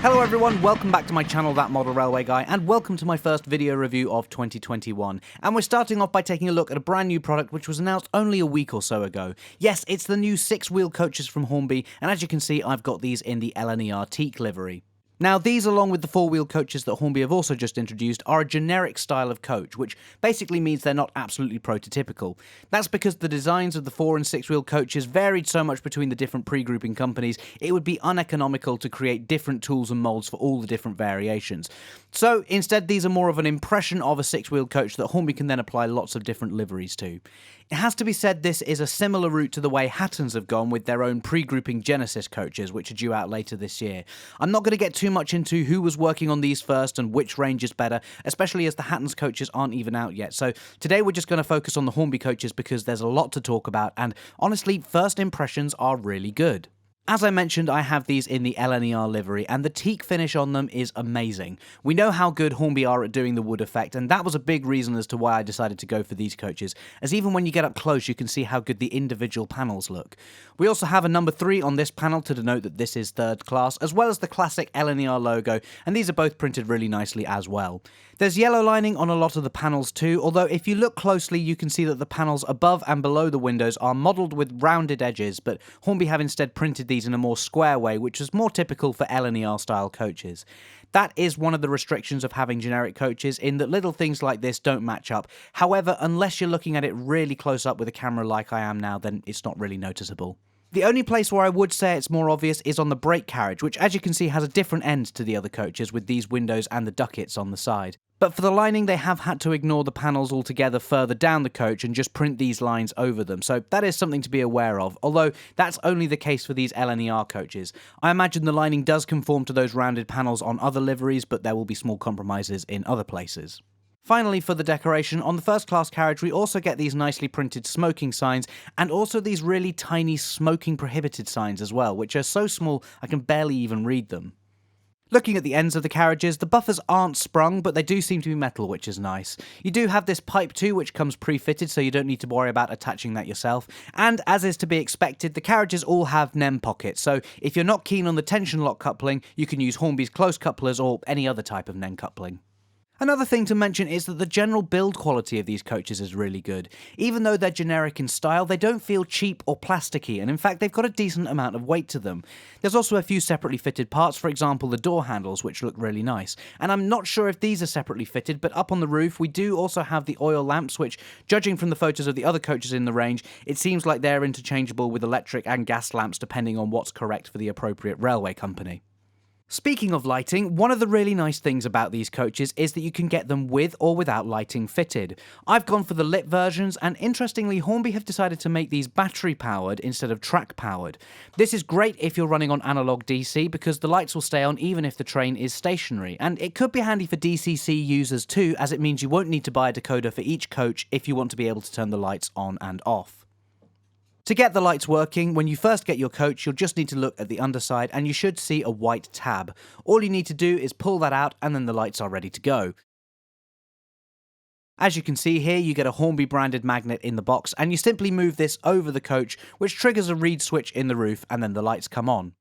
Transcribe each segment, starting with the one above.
Hello everyone, welcome back to my channel, That Model Railway Guy, and welcome to my first video review of 2021. And we're starting off by taking a look at a brand new product which was announced only a week or so ago. Yes, it's the new 6-wheel coaches from Hornby, and as you can see, I've got these in the LNER Teak Livery. Now, these, along with the 4-wheel coaches that Hornby have also just introduced, are a generic style of coach, which basically means they're not absolutely prototypical. That's because the designs of the 4- and 6-wheel coaches varied so much between the different pre-grouping companies, it would be uneconomical to create different tools and molds for all the different variations. So, instead, these are more of an impression of a 6-wheel coach that Hornby can then apply lots of different liveries to. It has to be said this is a similar route to the way Hattons have gone with their own pre-grouping Genesis coaches, which are due out later this year. I'm not going to get too much into who was working on these first and which range is better, especially as the Hattons coaches aren't even out yet. So today we're just going to focus on the Hornby coaches because there's a lot to talk about, and honestly, first impressions are really good. As I mentioned, I have these in the LNER livery, and the teak finish on them is amazing. We know how good Hornby are at doing the wood effect, and that was a big reason as to why I decided to go for these coaches, as even when you get up close you can see how good the individual panels look. We also have a number 3 on this panel to denote that this is third class, as well as the classic LNER logo, and these are both printed really nicely as well. There's yellow lining on a lot of the panels too, although if you look closely you can see that the panels above and below the windows are modelled with rounded edges, but Hornby have instead printed these in a more square way, which is more typical for LNER style coaches. That is one of the restrictions of having generic coaches, in that little things like this don't match up. However, unless you're looking at it really close up with a camera like I am now, then it's not really noticeable. The only place where I would say it's more obvious is on the brake carriage, which as you can see has a different end to the other coaches with these windows and the duckets on the side. But for the lining they have had to ignore the panels altogether further down the coach and just print these lines over them, so that is something to be aware of, although that's only the case for these LNER coaches. I imagine the lining does conform to those rounded panels on other liveries, but there will be small compromises in other places. Finally, for the decoration, on the first class carriage we also get these nicely printed smoking signs, and also these really tiny smoking prohibited signs as well, which are so small I can barely even read them. Looking at the ends of the carriages, the buffers aren't sprung, but they do seem to be metal, which is nice. You do have this pipe too, which comes pre-fitted, so you don't need to worry about attaching that yourself. And as is to be expected, the carriages all have NEM pockets, so if you're not keen on the tension lock coupling, you can use Hornby's close couplers or any other type of NEM coupling. Another thing to mention is that the general build quality of these coaches is really good. Even though they're generic in style, they don't feel cheap or plasticky, and in fact they've got a decent amount of weight to them. There's also a few separately fitted parts, for example the door handles, which look really nice. And I'm not sure if these are separately fitted, but up on the roof we do also have the oil lamps, which, judging from the photos of the other coaches in the range, it seems like they're interchangeable with electric and gas lamps depending on what's correct for the appropriate railway company. Speaking of lighting, one of the really nice things about these coaches is that you can get them with or without lighting fitted. I've gone for the lit versions, and interestingly Hornby have decided to make these battery powered instead of track powered. This is great if you're running on analog DC because the lights will stay on even if the train is stationary, and it could be handy for DCC users too, as it means you won't need to buy a decoder for each coach if you want to be able to turn the lights on and off. To get the lights working, when you first get your coach, you'll just need to look at the underside and you should see a white tab. All you need to do is pull that out and then the lights are ready to go. As you can see here, you get a Hornby branded magnet in the box and you simply move this over the coach, which triggers a reed switch in the roof, and then the lights come on.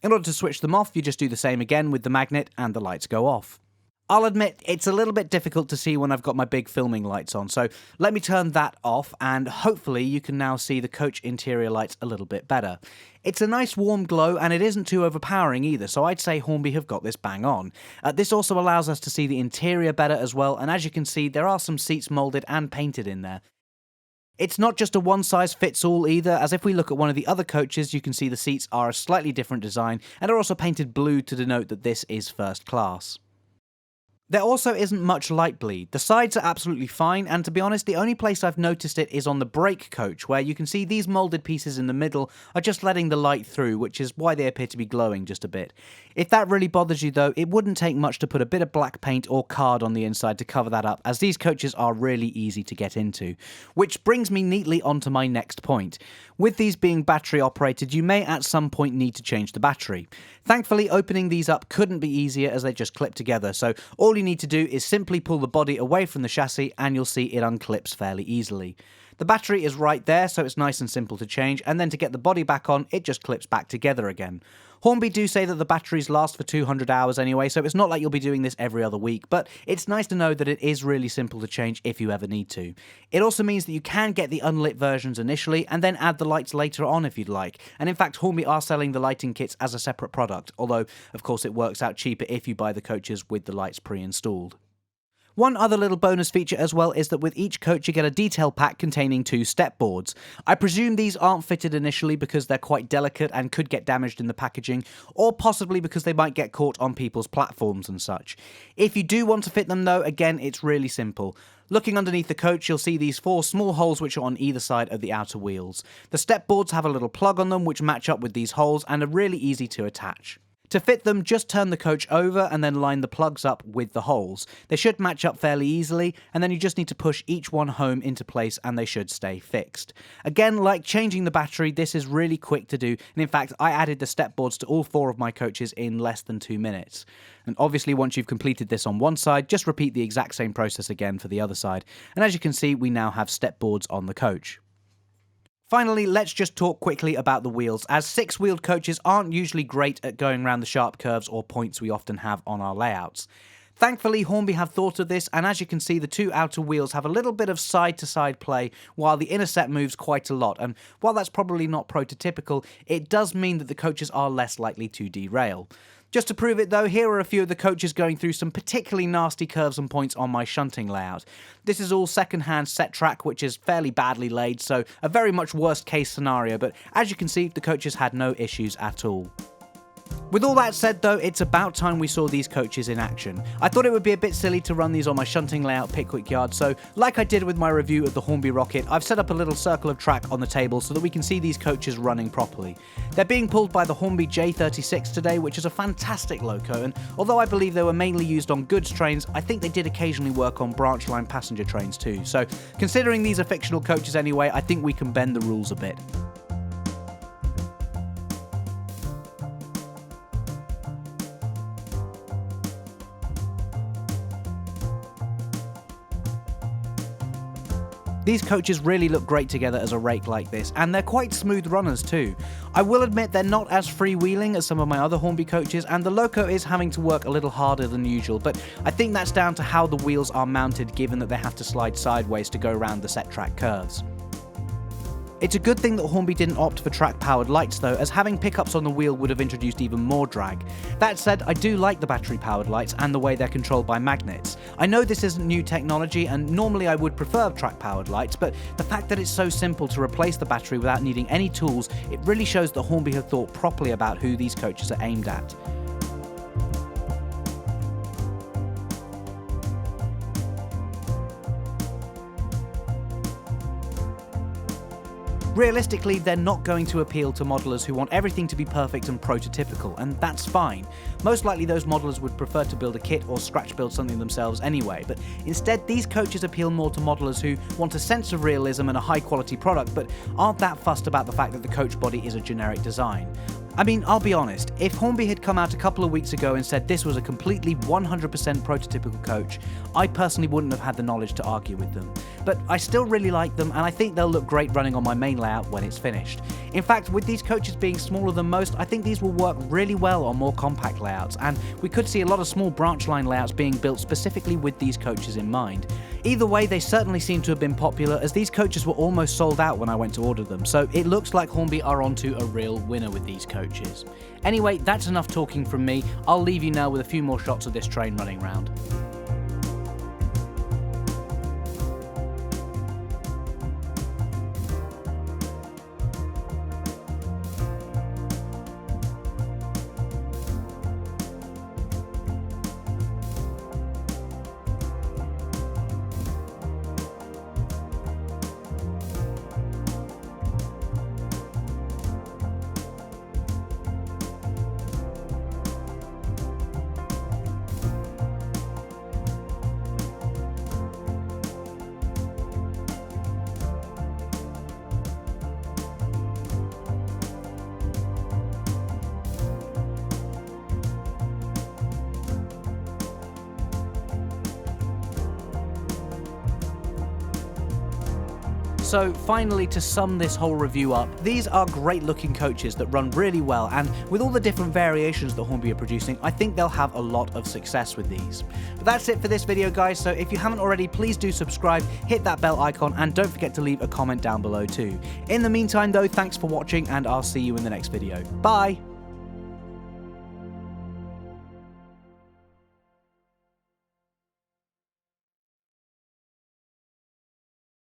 In order to switch them off, you just do the same again with the magnet and the lights go off. I'll admit, it's a little bit difficult to see when I've got my big filming lights on, so let me turn that off, and hopefully you can now see the coach interior lights a little bit better. It's a nice warm glow, and it isn't too overpowering either, so I'd say Hornby have got this bang on. This also allows us to see the interior better as well, and as you can see, there are some seats moulded and painted in there. It's not just a one-size-fits-all either, as if we look at one of the other coaches, you can see the seats are a slightly different design, and are also painted blue to denote that this is first class. There also isn't much light bleed. The sides are absolutely fine, and to be honest, the only place I've noticed it is on the brake coach, where you can see these moulded pieces in the middle are just letting the light through, which is why they appear to be glowing just a bit. If that really bothers you though, it wouldn't take much to put a bit of black paint or card on the inside to cover that up, as these coaches are really easy to get into. Which brings me neatly onto my next point. With these being battery operated, you may at some point need to change the battery. Thankfully, opening these up couldn't be easier as they just clip together, so all you need to do is simply pull the body away from the chassis and you'll see it unclips fairly easily. The battery is right there, so it's nice and simple to change, and then to get the body back on, it just clips back together again. Hornby do say that the batteries last for 200 hours anyway, so it's not like you'll be doing this every other week, but it's nice to know that it is really simple to change if you ever need to. It also means that you can get the unlit versions initially, and then add the lights later on if you'd like, and in fact Hornby are selling the lighting kits as a separate product, although of course it works out cheaper if you buy the coaches with the lights pre-installed. One other little bonus feature as well is that with each coach you get a detail pack containing 2 step boards. I presume these aren't fitted initially because they're quite delicate and could get damaged in the packaging, or possibly because they might get caught on people's platforms and such. If you do want to fit them though, again it's really simple. Looking underneath the coach, you'll see these 4 small holes which are on either side of the outer wheels. The step boards have a little plug on them which match up with these holes and are really easy to attach. To fit them, just turn the coach over and then line the plugs up with the holes. They should match up fairly easily, and then you just need to push each one home into place and they should stay fixed. Again, like changing the battery, this is really quick to do, and in fact, I added the step boards to all 4 of my coaches in less than 2 minutes. And obviously, once you've completed this on one side, just repeat the exact same process again for the other side. And as you can see, we now have step boards on the coach. Finally, let's just talk quickly about the wheels, as 6-wheeled coaches aren't usually great at going around the sharp curves or points we often have on our layouts. Thankfully, Hornby have thought of this, and as you can see, the 2 outer wheels have a little bit of side-to-side play, while the inner set moves quite a lot, and while that's probably not prototypical, it does mean that the coaches are less likely to derail. Just to prove it though, here are a few of the coaches going through some particularly nasty curves and points on my shunting layout. This is all second-hand set track, which is fairly badly laid, so a very much worst case scenario, but as you can see, the coaches had no issues at all. With all that said though, it's about time we saw these coaches in action. I thought it would be a bit silly to run these on my shunting layout Pickwick yard, so like I did with my review of the Hornby Rocket, I've set up a little circle of track on the table so that we can see these coaches running properly. They're being pulled by the Hornby J36 today, which is a fantastic loco, and although I believe they were mainly used on goods trains, I think they did occasionally work on branch line passenger trains too, so considering these are fictional coaches anyway, I think we can bend the rules a bit. These coaches really look great together as a rake like this, and they're quite smooth runners too. I will admit they're not as freewheeling as some of my other Hornby coaches, and the loco is having to work a little harder than usual, but I think that's down to how the wheels are mounted given that they have to slide sideways to go around the set track curves. It's a good thing that Hornby didn't opt for track-powered lights though, as having pickups on the wheel would have introduced even more drag. That said, I do like the battery-powered lights and the way they're controlled by magnets. I know this isn't new technology, and normally I would prefer track-powered lights, but the fact that it's so simple to replace the battery without needing any tools, it really shows that Hornby have thought properly about who these coaches are aimed at. Realistically, they're not going to appeal to modelers who want everything to be perfect and prototypical, and that's fine. Most likely those modelers would prefer to build a kit or scratch build something themselves anyway, but instead these coaches appeal more to modelers who want a sense of realism and a high quality product, but aren't that fussed about the fact that the coach body is a generic design. I mean, I'll be honest, if Hornby had come out a couple of weeks ago and said this was a completely 100% prototypical coach, I personally wouldn't have had the knowledge to argue with them. But I still really like them, and I think they'll look great running on my main layout when it's finished. In fact, with these coaches being smaller than most, I think these will work really well on more compact layouts, and we could see a lot of small branch line layouts being built specifically with these coaches in mind. Either way, they certainly seem to have been popular, as these coaches were almost sold out when I went to order them, so it looks like Hornby are onto a real winner with these coaches. Anyway, that's enough talking from me. I'll leave you now with a few more shots of this train running round. So finally, to sum this whole review up, these are great looking coaches that run really well, and with all the different variations that Hornby are producing, I think they'll have a lot of success with these. But that's it for this video, guys, so if you haven't already, please do subscribe, hit that bell icon, and don't forget to leave a comment down below too. In the meantime though, thanks for watching, and I'll see you in the next video. Bye!